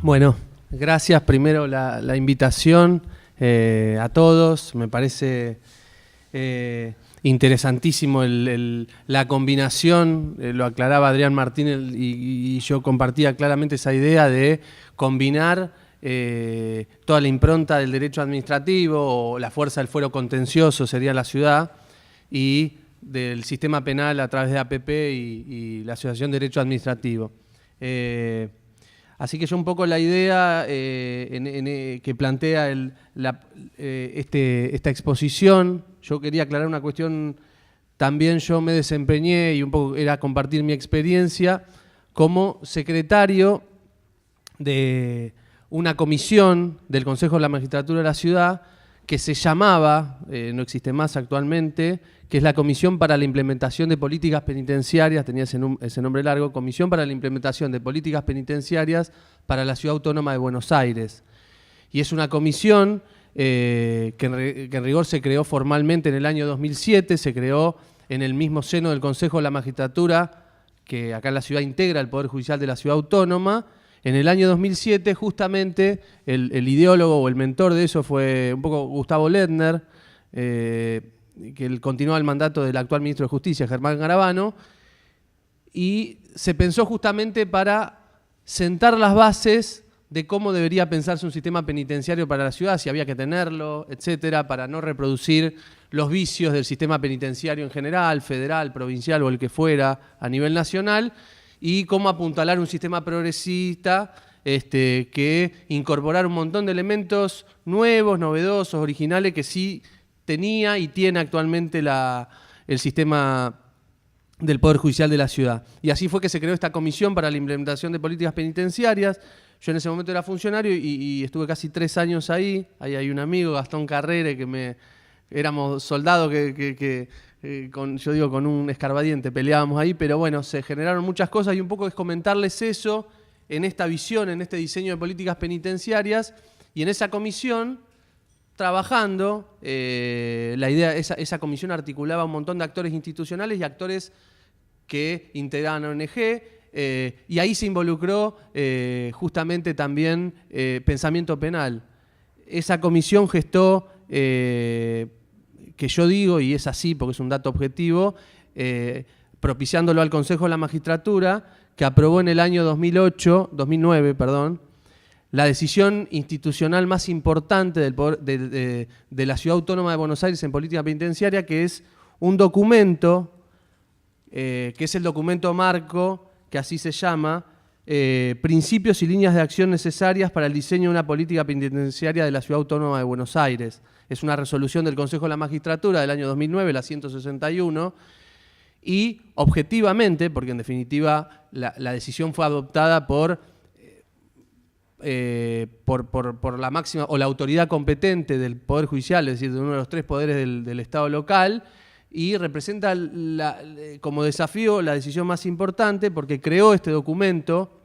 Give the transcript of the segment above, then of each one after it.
Bueno, gracias primero la invitación a todos. Me parece interesantísimo la combinación, lo aclaraba Adrián Martínez y yo compartía claramente esa idea de combinar toda la impronta del derecho administrativo o la fuerza del fuero contencioso sería la ciudad y del sistema penal a través de APP y la Asociación de Derecho Administrativo. Así que yo un poco la idea que plantea esta exposición, yo quería aclarar una cuestión, también yo me desempeñé y un poco era compartir mi experiencia como secretario de una comisión del Consejo de la Magistratura de la Ciudad que se llamaba, no existe más actualmente, que es la Comisión para la Implementación de Políticas Penitenciarias, tenía ese nombre largo, Comisión para la Implementación de Políticas Penitenciarias para la Ciudad Autónoma de Buenos Aires. Y es una comisión que en rigor se creó formalmente en el año 2007, se creó en el mismo seno del Consejo de la Magistratura, que acá en la ciudad integra el Poder Judicial de la Ciudad Autónoma. En el año 2007, justamente, el ideólogo o el mentor de eso fue un poco Gustavo Ledner, que él continuaba el mandato del actual ministro de Justicia, Germán Garabano, y se pensó justamente para sentar las bases de cómo debería pensarse un sistema penitenciario para la ciudad, si había que tenerlo, etcétera, para no reproducir los vicios del sistema penitenciario en general, federal, provincial o el que fuera a nivel nacional, y cómo apuntalar un sistema progresista que incorporar un montón de elementos nuevos, novedosos, originales, que sí tenía y tiene actualmente el sistema del Poder Judicial de la ciudad. Y así fue que se creó esta comisión para la implementación de políticas penitenciarias. Yo en ese momento era funcionario y estuve casi 3 años ahí. Ahí hay un amigo, Gastón Carrere, éramos soldados con un escarbadiente peleábamos ahí, pero bueno, se generaron muchas cosas y un poco es comentarles eso en esta visión, en este diseño de políticas penitenciarias y en esa comisión trabajando, la idea, esa comisión articulaba un montón de actores institucionales y actores que integraban ONG, y ahí se involucró justamente también pensamiento penal. Esa comisión gestó, que yo digo, y es así porque es un dato objetivo, propiciándolo al Consejo de la Magistratura, que aprobó en el año 2009, la decisión institucional más importante de la Ciudad Autónoma de Buenos Aires en política penitenciaria, que es un documento, que es el documento marco, que así se llama, Principios y líneas de acción necesarias para el diseño de una política penitenciaria de la Ciudad Autónoma de Buenos Aires. Es una resolución del Consejo de la Magistratura del año 2009, la 161, y objetivamente, porque en definitiva la decisión fue adoptada por la máxima o la autoridad competente del Poder Judicial, es decir, de uno de los 3 poderes del Estado local, y representa como desafío la decisión más importante porque creó este documento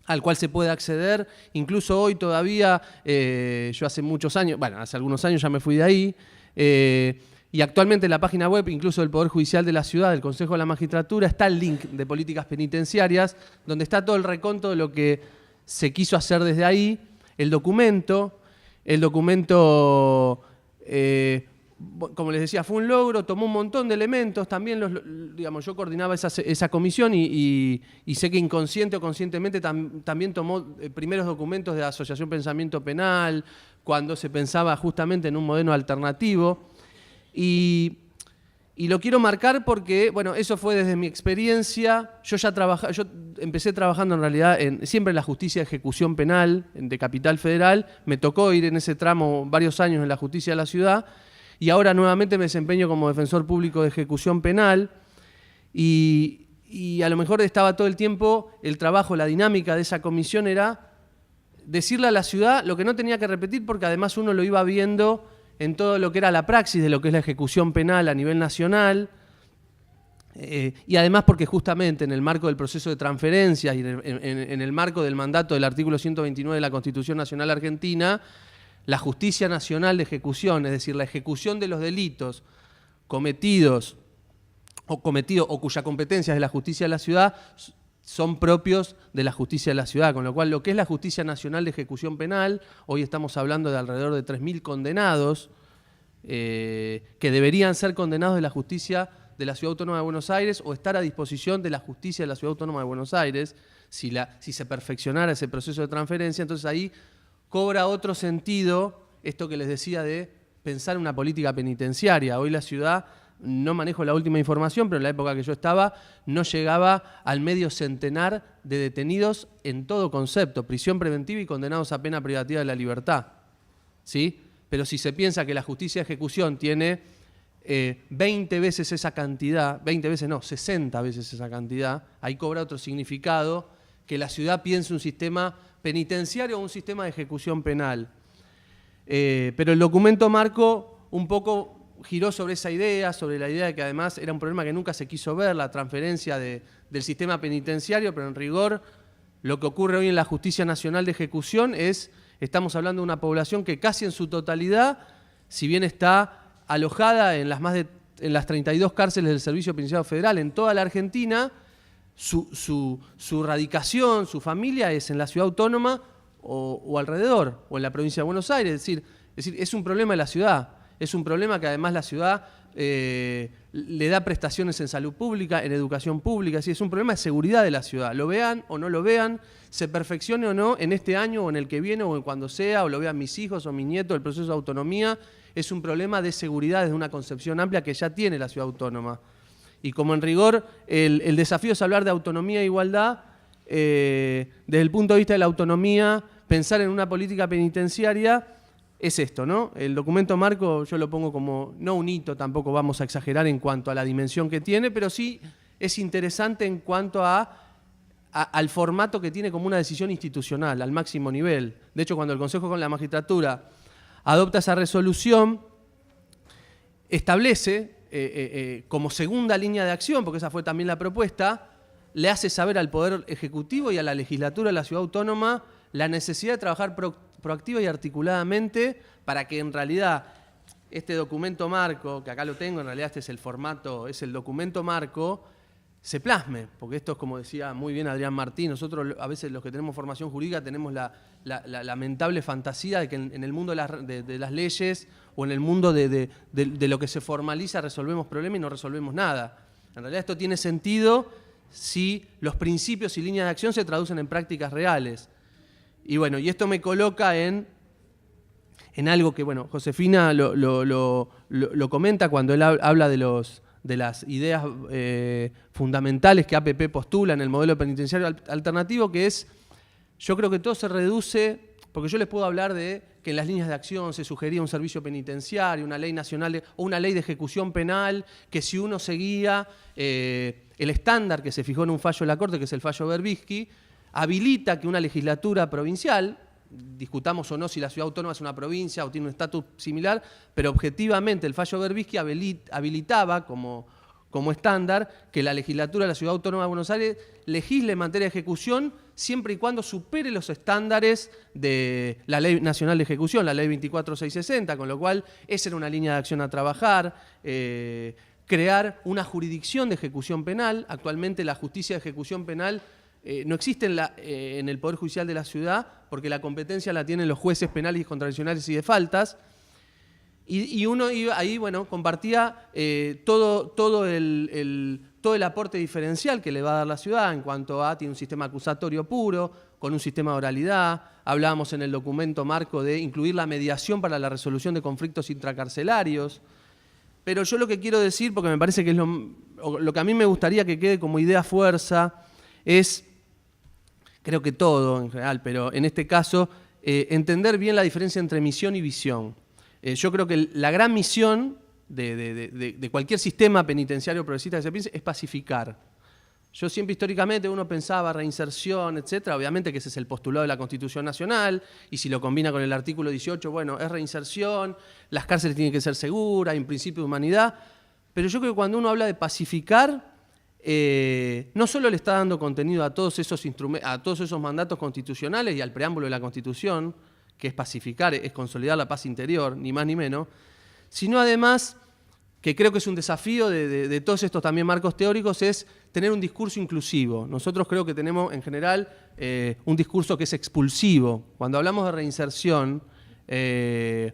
al cual se puede acceder, incluso hoy todavía, yo hace muchos años, bueno, hace algunos años ya me fui de ahí, y actualmente en la página web, incluso del Poder Judicial de la Ciudad, del Consejo de la Magistratura, está el link de políticas penitenciarias, donde está todo el reconto de lo que se quiso hacer desde ahí. El documento, como les decía, fue un logro, tomó un montón de elementos, también yo coordinaba esa comisión y sé que inconsciente o conscientemente también tomó primeros documentos de la Asociación Pensamiento Penal, cuando se pensaba justamente en un modelo alternativo. Y lo quiero marcar porque, bueno, eso fue desde mi experiencia. Yo empecé trabajando en realidad siempre en la justicia de ejecución penal de Capital Federal. Me tocó ir en ese tramo varios años en la justicia de la ciudad. Y ahora nuevamente me desempeño como defensor público de ejecución penal y a lo mejor estaba todo el tiempo el trabajo, la dinámica de esa comisión era decirle a la ciudad lo que no tenía que repetir porque además uno lo iba viendo en todo lo que era la praxis de lo que es la ejecución penal a nivel nacional y además porque justamente en el marco del proceso de transferencias y en el marco del mandato del artículo 129 de la Constitución Nacional Argentina, la justicia nacional de ejecución, es decir, la ejecución de los delitos cometidos o cuya competencia es de la justicia de la ciudad, son propios de la justicia de la ciudad, con lo cual lo que es la Justicia Nacional de Ejecución Penal, hoy estamos hablando de alrededor de 3.000 condenados que deberían ser condenados de la justicia de la Ciudad Autónoma de Buenos Aires o estar a disposición de la justicia de la Ciudad Autónoma de Buenos Aires, si se perfeccionara ese proceso de transferencia. Entonces ahí cobra otro sentido esto que les decía de pensar en una política penitenciaria. Hoy la ciudad, no manejo la última información, pero en la época que yo estaba no llegaba al medio centenar de detenidos en todo concepto, prisión preventiva y condenados a pena privativa de la libertad, ¿sí? Pero si se piensa que la justicia de ejecución tiene 20 veces esa cantidad, 20 veces no, 60 veces esa cantidad, ahí cobra otro significado que la ciudad piense un sistema penitenciario o un sistema de ejecución penal. Pero el documento marco un poco giró sobre esa idea, sobre la idea de que además era un problema que nunca se quiso ver, la transferencia del sistema penitenciario, pero en rigor lo que ocurre hoy en la Justicia Nacional de Ejecución es, estamos hablando de una población que casi en su totalidad, si bien está alojada en las 32 cárceles del Servicio Penitenciario Federal en toda la Argentina, su radicación, su familia es en la Ciudad Autónoma o alrededor, o en la provincia de Buenos Aires. Es decir, es un problema de la ciudad. Es un problema que además la ciudad le da prestaciones en salud pública, en educación pública. Es un problema de seguridad de la ciudad. Lo vean o no lo vean, se perfeccione o no en este año o en el que viene o en cuando sea, o lo vean mis hijos o mis nietos, el proceso de autonomía es un problema de seguridad desde una concepción amplia que ya tiene la ciudad autónoma. Y como en rigor el desafío es hablar de autonomía e igualdad, desde el punto de vista de la autonomía, pensar en una política penitenciaria es esto, ¿no? El documento marco yo lo pongo como, no un hito, tampoco vamos a exagerar en cuanto a la dimensión que tiene, pero sí es interesante en cuanto al formato que tiene como una decisión institucional, al máximo nivel. De hecho, cuando el Consejo con la Magistratura adopta esa resolución, establece como segunda línea de acción, porque esa fue también la propuesta, le hace saber al Poder Ejecutivo y a la Legislatura de la Ciudad Autónoma la necesidad de trabajar proactiva y articuladamente para que en realidad este documento marco, que acá lo tengo, en realidad este es el formato, es el documento marco, se plasme, porque esto es como decía muy bien Adrián Martín, nosotros a veces los que tenemos formación jurídica tenemos la lamentable fantasía de que en el mundo de las leyes o en el mundo de lo que se formaliza resolvemos problemas y no resolvemos nada. En realidad esto tiene sentido si los principios y líneas de acción se traducen en prácticas reales. Y bueno, y esto me coloca en algo que, bueno, Josefina lo comenta cuando él habla de las ideas fundamentales que APP postula en el modelo penitenciario alternativo, que es, yo creo que todo se reduce, porque yo les puedo hablar de que en las líneas de acción se sugería un servicio penitenciario, una ley nacional o una ley de ejecución penal, que si uno seguía el estándar que se fijó en un fallo de la Corte, que es el fallo Berbisky, habilita que una legislatura provincial, discutamos o no si la Ciudad Autónoma es una provincia o tiene un estatus similar, pero objetivamente el fallo Berbisky habilitaba como estándar que la legislatura de la Ciudad Autónoma de Buenos Aires legisle en materia de ejecución siempre y cuando supere los estándares de la Ley Nacional de Ejecución, la Ley 24660, con lo cual esa era una línea de acción a trabajar, crear una jurisdicción de ejecución penal. Actualmente la justicia de ejecución penal no existe en el Poder Judicial de la ciudad porque la competencia la tienen los jueces penales y contravencionales y de faltas. Y uno iba ahí, bueno, compartía todo el aporte diferencial que le va a dar la ciudad en cuanto a, tiene un sistema acusatorio puro, con un sistema de oralidad. Hablábamos en el documento marco de incluir la mediación para la resolución de conflictos intracarcelarios. Pero yo lo que quiero decir, porque me parece que es lo que a mí me gustaría que quede como idea fuerza, es, creo que todo en general, pero en este caso, entender bien la diferencia entre misión y visión. Yo creo que la gran misión de cualquier sistema penitenciario progresista que se piense es pacificar. Yo siempre históricamente uno pensaba reinserción, etcétera, obviamente que ese es el postulado de la Constitución Nacional, y si lo combina con el artículo 18, bueno, es reinserción, las cárceles tienen que ser seguras, hay un principio de humanidad, pero yo creo que cuando uno habla de pacificar, no solo le está dando contenido a todos esos mandatos constitucionales y al preámbulo de la Constitución, que es pacificar, es consolidar la paz interior, ni más ni menos, sino además que creo que es un desafío de todos estos también marcos teóricos, es tener un discurso inclusivo. Nosotros creo que tenemos en general un discurso que es expulsivo. Cuando hablamos de reinserción, es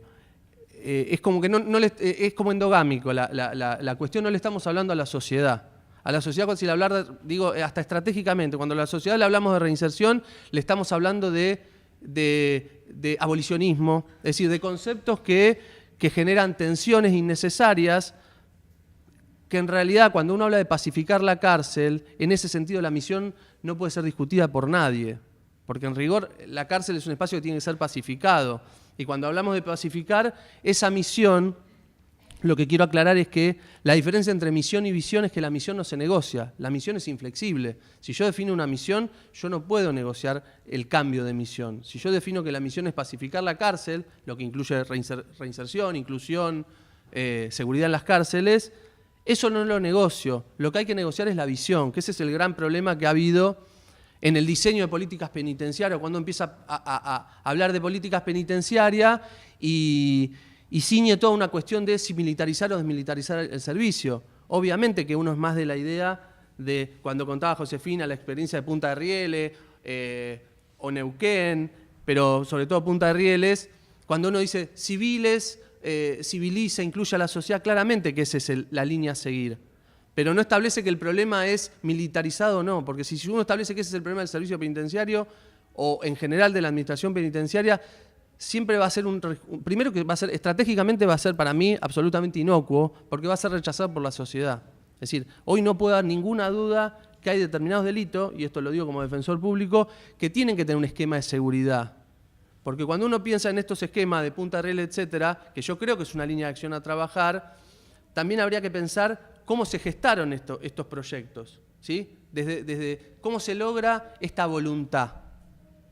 como que es como endogámico. La cuestión no le estamos hablando a la sociedad. A la sociedad, si le hablar, digo, hasta estratégicamente, cuando a la sociedad le hablamos de reinserción, le estamos hablando de abolicionismo, es decir, de conceptos que generan tensiones innecesarias, que en realidad cuando uno habla de pacificar la cárcel, en ese sentido la misión no puede ser discutida por nadie, porque en rigor la cárcel es un espacio que tiene que ser pacificado, y cuando hablamos de pacificar, esa misión, lo que quiero aclarar es que la diferencia entre misión y visión es que la misión no se negocia, la misión es inflexible. Si yo defino una misión, yo no puedo negociar el cambio de misión. Si yo defino que la misión es pacificar la cárcel, lo que incluye reinserción, inclusión, seguridad en las cárceles, eso no lo negocio. Lo que hay que negociar es la visión, que ese es el gran problema que ha habido en el diseño de políticas penitenciarias, cuando empieza a hablar de políticas penitenciarias y ciñe toda una cuestión de si militarizar o desmilitarizar el servicio. Obviamente que uno es más de la idea de, cuando contaba Josefina la experiencia de Punta de Rieles o Neuquén, pero sobre todo Punta de Rieles, cuando uno dice civiles, civiliza, incluye a la sociedad, claramente que esa es la línea a seguir. Pero no establece que el problema es militarizado o no, porque si uno establece que ese es el problema del servicio penitenciario o en general de la administración penitenciaria, siempre va a ser primero que va a ser, estratégicamente va a ser para mí absolutamente inocuo, porque va a ser rechazado por la sociedad. Es decir, hoy no puede haber ninguna duda que hay determinados delitos, y esto lo digo como defensor público, que tienen que tener un esquema de seguridad. Porque cuando uno piensa en estos esquemas de Punta de Rieles, etcétera, que yo creo que es una línea de acción a trabajar, también habría que pensar cómo se gestaron estos proyectos, ¿sí? Desde cómo se logra esta voluntad.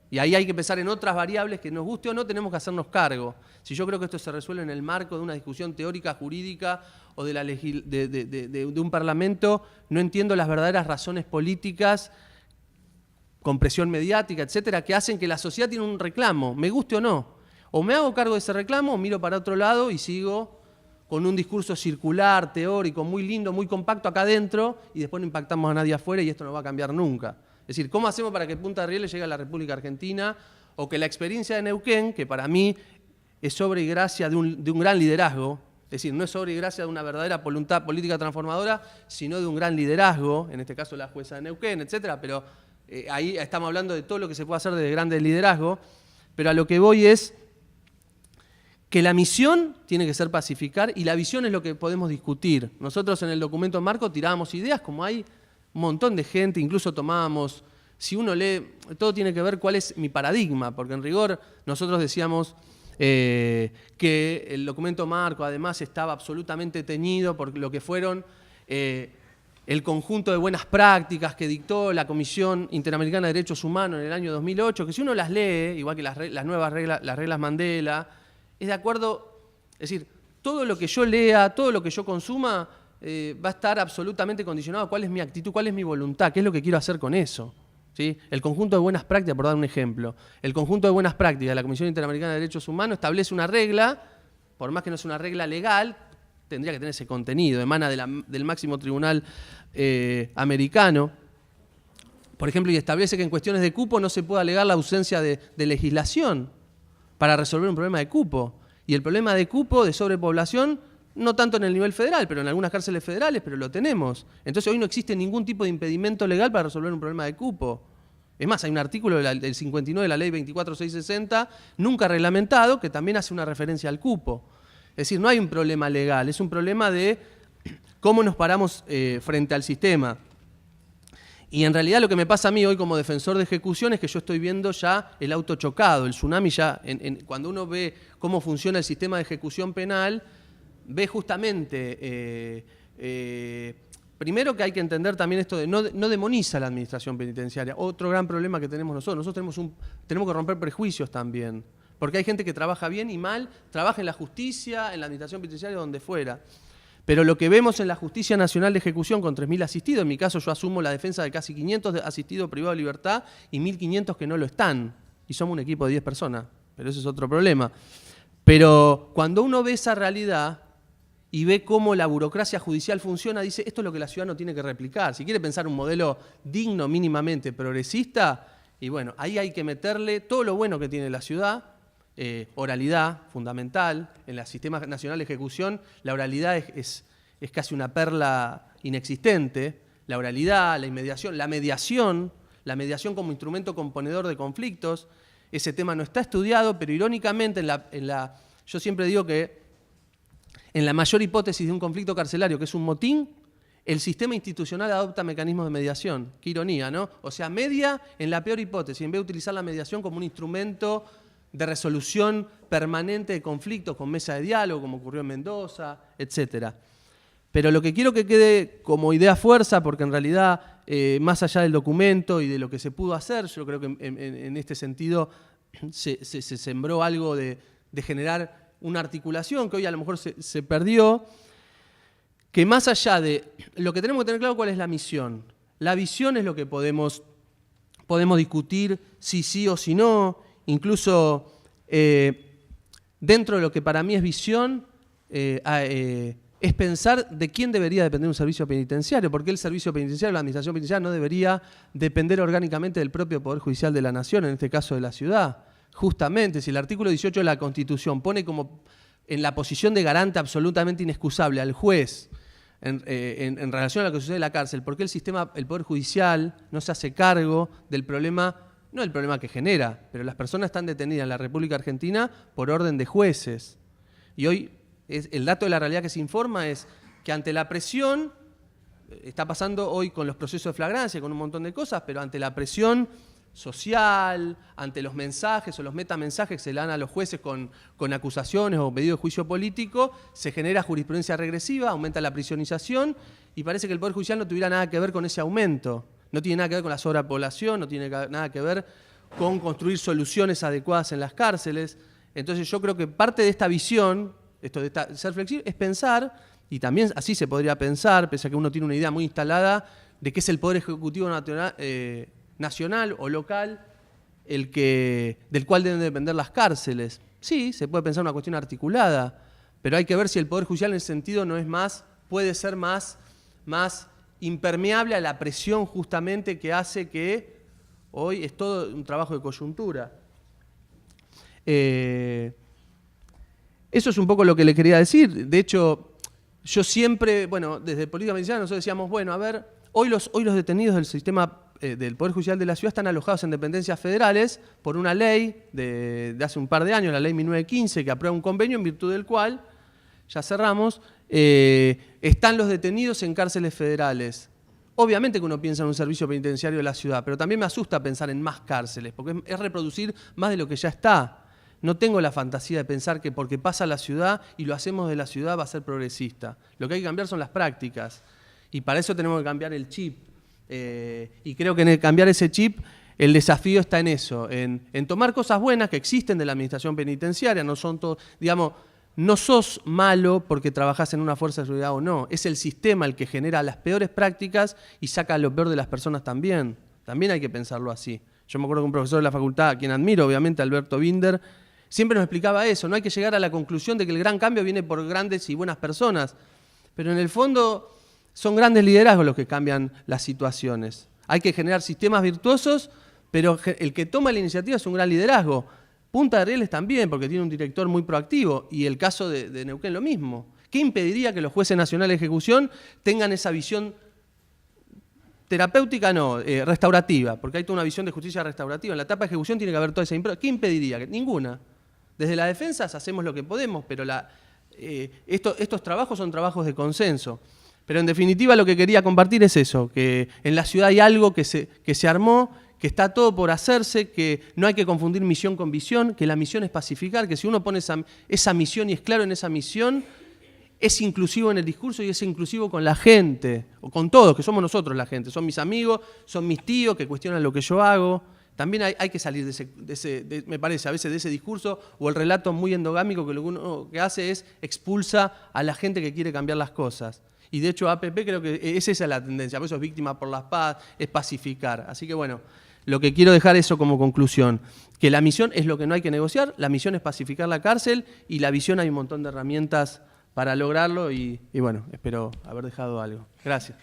Y ahí hay que pensar en otras variables que nos guste o no, tenemos que hacernos cargo. Si yo creo que esto se resuelve en el marco de una discusión teórica, jurídica o de un parlamento, no entiendo las verdaderas razones políticas, con presión mediática, etcétera, que hacen que la sociedad tiene un reclamo, me guste o no. O me hago cargo de ese reclamo, o miro para otro lado y sigo con un discurso circular, teórico, muy lindo, muy compacto acá adentro, y después no impactamos a nadie afuera y esto no va a cambiar nunca. Es decir, ¿cómo hacemos para que Punta de Rieles llegue a la República Argentina? O que la experiencia de Neuquén, que para mí es obra y gracia de un gran liderazgo, es decir, no es obra y gracia de una verdadera voluntad política transformadora, sino de un gran liderazgo, en este caso la jueza de Neuquén, etcétera, pero ahí estamos hablando de todo lo que se puede hacer desde grandes liderazgos, pero a lo que voy es que la misión tiene que ser pacificar y la visión es lo que podemos discutir. Nosotros en el documento marco tirábamos ideas, como hay un montón de gente, incluso tomábamos, si uno lee, todo tiene que ver cuál es mi paradigma, porque en rigor nosotros decíamos que el documento marco además estaba absolutamente teñido por lo que fueron el conjunto de buenas prácticas que dictó la Comisión Interamericana de Derechos Humanos en el año 2008, que si uno las lee, igual que las nuevas reglas, las reglas Mandela, es de acuerdo, es decir, todo lo que yo lea, todo lo que yo consuma, va a estar absolutamente condicionado a cuál es mi actitud, cuál es mi voluntad, qué es lo que quiero hacer con eso. ¿Sí? El conjunto de buenas prácticas, por dar un ejemplo, el conjunto de buenas prácticas de la Comisión Interamericana de Derechos Humanos establece una regla, por más que no sea una regla legal, tendría que tener ese contenido, emana del máximo tribunal americano, por ejemplo, y establece que en cuestiones de cupo no se puede alegar la ausencia de legislación para resolver un problema de cupo. Y el problema de cupo, de sobrepoblación, no tanto en el nivel federal, pero en algunas cárceles federales, pero lo tenemos. Entonces hoy no existe ningún tipo de impedimento legal para resolver un problema de cupo. Es más, hay un artículo del 59 de la ley 24660, nunca reglamentado, que también hace una referencia al cupo. Es decir, no hay un problema legal, es un problema de cómo nos paramos frente al sistema. Y en realidad lo que me pasa a mí hoy como defensor de ejecución es que yo estoy viendo ya el auto chocado, el tsunami ya, cuando uno ve cómo funciona el sistema de ejecución penal, ve justamente, primero que hay que entender también esto de no demoniza la administración penitenciaria, otro gran problema que tenemos nosotros tenemos que romper prejuicios también, porque hay gente que trabaja bien y mal, trabaja en la justicia, en la administración penitenciaria, donde fuera. Pero lo que vemos en la Justicia Nacional de Ejecución con 3.000 asistidos, en mi caso yo asumo la defensa de casi 500 asistidos privados de libertad y 1.500 que no lo están, y somos un equipo de 10 personas, pero ese es otro problema. Pero cuando uno ve esa realidad, y ve cómo la burocracia judicial funciona, dice, esto es lo que la ciudad no tiene que replicar. Si quiere pensar un modelo digno, mínimamente progresista, y bueno, ahí hay que meterle todo lo bueno que tiene la ciudad, oralidad, fundamental. En el Sistema Nacional de Ejecución, la oralidad es casi una perla inexistente. La oralidad, la inmediación, la mediación como instrumento componedor de conflictos. Ese tema no está estudiado, pero irónicamente yo siempre digo que en la mayor hipótesis de un conflicto carcelario, que es un motín, el sistema institucional adopta mecanismos de mediación. Qué ironía, ¿no? O sea, media en la peor hipótesis, en vez de utilizar la mediación como un instrumento de resolución permanente de conflictos con mesa de diálogo, como ocurrió en Mendoza, etc. Pero lo que quiero que quede como idea fuerza, porque en realidad, más allá del documento y de lo que se pudo hacer, yo creo que en este sentido se sembró algo de generar una articulación que hoy a lo mejor se perdió, que más allá de lo que tenemos que tener claro cuál es la misión. La visión es lo que podemos discutir si sí o si no, incluso dentro de lo que para mí es visión, es pensar de quién debería depender un servicio penitenciario, porque el servicio penitenciario, la administración penitenciaria no debería depender orgánicamente del propio Poder Judicial de la Nación, en este caso de la ciudad. Justamente, si el artículo 18 de la Constitución pone como en la posición de garante absolutamente inexcusable al juez en relación a lo que sucede en la cárcel, ¿por qué el Poder Judicial no se hace cargo del problema, no el problema que genera, pero las personas están detenidas en la República Argentina por orden de jueces? Y hoy el dato de la realidad que se informa es que ante la presión, está pasando hoy con los procesos de flagrancia, con un montón de cosas, pero ante la presión social, ante los mensajes o los metamensajes que se le dan a los jueces con acusaciones o pedidos de juicio político, se genera jurisprudencia regresiva, aumenta la prisionización y parece que el Poder Judicial no tuviera nada que ver con ese aumento. No tiene nada que ver con la sobrepoblación, no tiene nada que ver con construir soluciones adecuadas en las cárceles. Entonces yo creo que parte de esta visión, esto de ser flexible, es pensar, y también así se podría pensar, pese a que uno tiene una idea muy instalada de qué es el Poder Ejecutivo nacional o local del cual deben depender las cárceles. Sí, se puede pensar una cuestión articulada, pero hay que ver si el Poder Judicial en ese sentido no es puede ser más impermeable a la presión justamente que hace que hoy es todo un trabajo de coyuntura. Eso es un poco lo que le quería decir. De hecho, yo siempre, desde Política Penitenciaria nosotros decíamos, a ver, hoy los detenidos del sistema del Poder Judicial de la Ciudad están alojados en dependencias federales por una ley de hace un par de años, la ley 1915, que aprueba un convenio en virtud del cual, ya cerramos, están los detenidos en cárceles federales. Obviamente que uno piensa en un servicio penitenciario de la ciudad, pero también me asusta pensar en más cárceles, porque es reproducir más de lo que ya está. No tengo la fantasía de pensar que porque pasa la ciudad y lo hacemos de la ciudad va a ser progresista. Lo que hay que cambiar son las prácticas, y para eso tenemos que cambiar el chip. Y creo que en cambiar ese chip, el desafío está en eso, en tomar cosas buenas que existen de la administración penitenciaria, no son todo, no sos malo porque trabajás en una fuerza de seguridad o no, es el sistema el que genera las peores prácticas y saca lo peor de las personas también. También hay que pensarlo así. Yo me acuerdo que un profesor de la facultad, a quien admiro, obviamente, Alberto Binder, siempre nos explicaba eso, no hay que llegar a la conclusión de que el gran cambio viene por grandes y buenas personas, pero en el fondo son grandes liderazgos los que cambian las situaciones. Hay que generar sistemas virtuosos, pero el que toma la iniciativa es un gran liderazgo. Punta de Rieles también, porque tiene un director muy proactivo, y el caso de Neuquén lo mismo. ¿Qué impediría que los jueces nacionales de ejecución tengan esa visión terapéutica? No, restaurativa, porque hay toda una visión de justicia restaurativa. En la etapa de ejecución tiene que haber toda esa impronta. ¿Qué impediría? Ninguna. Desde las defensas hacemos lo que podemos, pero estos trabajos son trabajos de consenso. Pero en definitiva lo que quería compartir es eso, que en la ciudad hay algo que se armó, que está todo por hacerse, que no hay que confundir misión con visión, que la misión es pacificar, que si uno pone esa misión y es claro en esa misión, es inclusivo en el discurso y es inclusivo con la gente, o con todos, que somos nosotros la gente, son mis amigos, son mis tíos que cuestionan lo que yo hago. También hay que salir me parece, a veces de ese discurso o el relato muy endogámico que lo uno que hace es expulsa a la gente que quiere cambiar las cosas. Y de hecho APP creo que esa es la tendencia, por eso es víctima por la paz, es pacificar. Así que lo que quiero dejar eso como conclusión, que la misión es lo que no hay que negociar, la misión es pacificar la cárcel y la visión hay un montón de herramientas para lograrlo y bueno, espero haber dejado algo. Gracias.